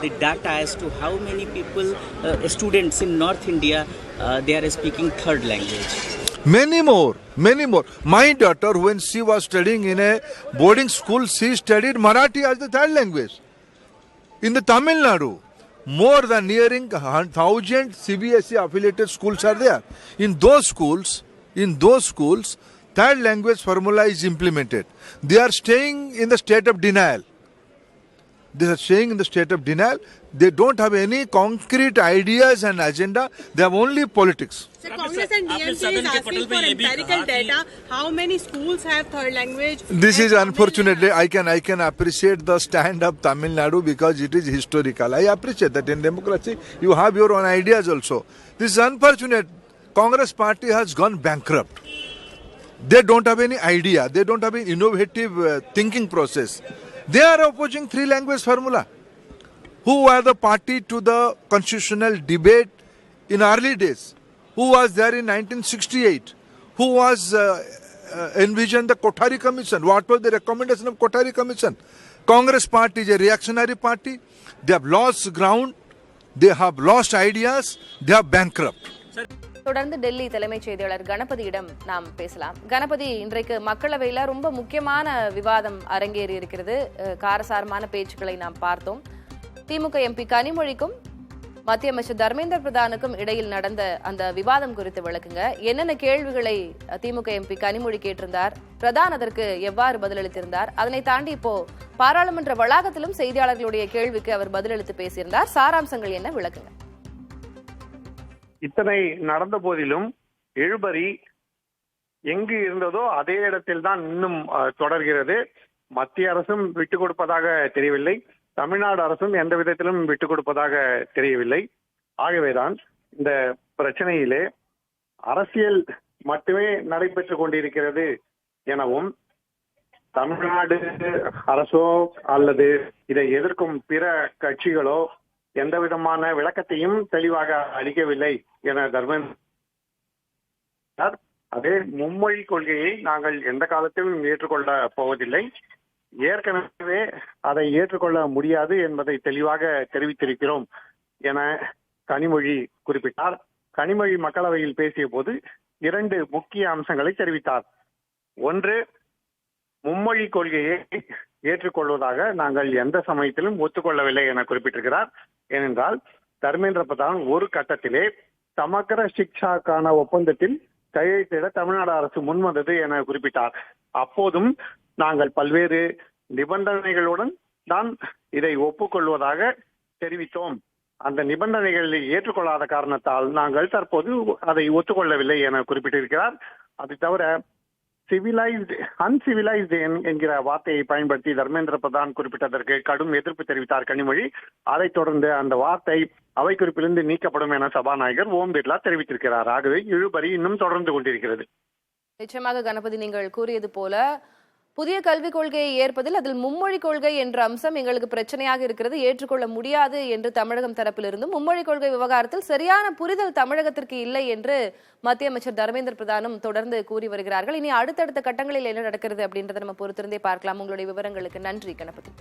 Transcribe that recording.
the data as to how many people, students in North India, they are speaking third language? Many more, many more. My daughter, when she was studying in a boarding school, she studied Marathi as the third language. In the Tamil Nadu, more than nearing 1,000 CBSE affiliated schools are there. In those schools, third language formula is implemented. They are staying in the state of denial. They don't have any concrete ideas and agenda. They have only politics. So Congress and DMK is asking for empirical data. How many schools have third language? This is unfortunately, I can appreciate the stand of Tamil Nadu because it is historical. I appreciate that in democracy you have your own ideas also. This is unfortunate. Congress party has gone bankrupt. They don't have any idea. They don't have an innovative thinking process. They are opposing three language formula. Who were the party to the constitutional debate in early days? Who was there in 1968? Who was envisioned the Kothari Commission? What was the recommendation of Kothari Commission? Congress party is a reactionary party. They have lost ground. They have lost ideas. They are bankrupt. தொடர்ந்து டெல்லி தலைமைச் செயலாளர் கணபதியிடம் நாம் பேசலாம். கணபதி, இன்றைக்கு மக்களவையில் ரொம்ப முக்கியமான விவாதம் அரங்கேறி இருக்கிறது. காரசாரமான பேச்சுக்களை நாம் பார்த்தோம். திமுக எம்பி கனிமொழிக்கும் மத்திய அமைச்சர் தர்மேந்திர பிரதானுக்கும் இடையில் நடந்த அந்த விவாதம் குறித்து விளக்குங்க. என்னென்ன கேள்விகளை திமுக எம்பி கனிமொழி கேட்டிருந்தார், பிரதான் அதற்கு எவ்வாறு பதிலளித்திருந்தார், அதனை தாண்டி இப்போ பாராளுமன்ற வளாகத்திலும் செய்தியாளர்களுடைய கேள்விக்கு அவர் பதிலளித்து பேசியிருந்தார். சாராம்சங்கள் என்ன, விளக்குங்க. இத்தனை நடந்த போதிலும் இழுபறி எங்கு இருந்ததோ அதே இடத்தில் தான் இன்னும் தொடர்கிறது. மத்திய அரசும் விட்டுக் கொடுப்பதாக தெரியவில்லை, தமிழ்நாடு அரசும் எந்த விதத்திலும் விட்டுக் கொடுப்பதாக தெரியவில்லை. ஆகவேதான் இந்த பிரச்சனையிலே அரசியல் மட்டுமே நடைபெற்றுக் கொண்டிருக்கிறது எனவும், தமிழ்நாடு அரசோ அல்லது இதை எதிர்க்கும் பிற கட்சிகளோ எந்த விதமான விளக்கத்தையும் தெளிவாக அளிக்கவில்லை என தர்மேந்திர, அதே மும்மொழி கொள்கையை நாங்கள் எந்த காலத்திலும் ஏற்றுக்கொள்ள போவதில்லை, ஏற்கனவே அதை ஏற்றுக்கொள்ள முடியாது என்பதை தெளிவாக தெரிவித்திருக்கிறோம் என கனிமொழி குறிப்பிட்டார். கனிமொழி மக்களவையில் பேசிய போது 2 முக்கிய அம்சங்களை தெரிவித்தார். ஒன்று, மும்மொழி கொள்கையை ஏற்றுக்கொள்வதாக நாங்கள் எந்த சமயத்திலும் ஒத்துக்கொள்ளவில்லை என குறிப்பிட்டிருக்கிறார். ஏனென்றால் தர்மேந்திர பிரதான் ஒரு கட்டத்திலே சமக்கர சிக்ஷாக்கான ஒப்பந்தத்தில் கையெழுத்திட தமிழ்நாடு அரசு முன்வந்தது என குறிப்பிட்டார். அப்போதும் நாங்கள் பல்வேறு நிபந்தனைகளுடன் தான் இதை ஒப்புக்கொள்வதாக தெரிவித்தோம். அந்த நிபந்தனைகளை ஏற்றுக்கொள்ளாத காரணத்தால் நாங்கள் தற்போது அதை ஒத்துக்கொள்ளவில்லை என குறிப்பிட்டிருக்கிறார். அதை தவிர சிவிலைஸ்டு அன்சிவிலைஸ்டு என்கிற வார்த்தையை பயன்படுத்தி தர்மேந்திர பிரதான் குறிப்பிட்டதற்கு கடும் எதிர்ப்பு தெரிவித்தார் கனிமொழி. அதைத் தொடர்ந்து அந்த வார்த்தை அவை குறிப்பிலிருந்து நீக்கப்படும் என சபாநாயகர் ஓம் பிர்லா தெரிவித்திருக்கிறார். ஆகவே இழுபறி இன்னும் தொடர்ந்து கொண்டிருக்கிறது. நிச்சயமாக கணபதி, நீங்கள் கூறியது போல புதிய கல்விக் கொள்கையை ஏற்பதில் அதில் மும்மொழி கொள்கை என்ற அம்சம் எங்களுக்கு பிரச்சனையாக இருக்கிறது, ஏற்றுக்கொள்ள முடியாது என்று தமிழகம் தரப்பிலிருந்தும், மும்மொழி கொள்கை விவகாரத்தில் சரியான புரிதல் தமிழகத்திற்கு இல்லை என்று மத்திய அமைச்சர் தர்மேந்திர பிரதானும் தொடர்ந்து கூறி வருகிறார்கள். இனி அடுத்தடுத்த கட்டங்களில் என்ன நடக்கிறது அப்படின்றத நம்ம பொறுத்திருந்தே பார்க்கலாம். உங்களுடைய விவரங்களுக்கு நன்றி கணபதி.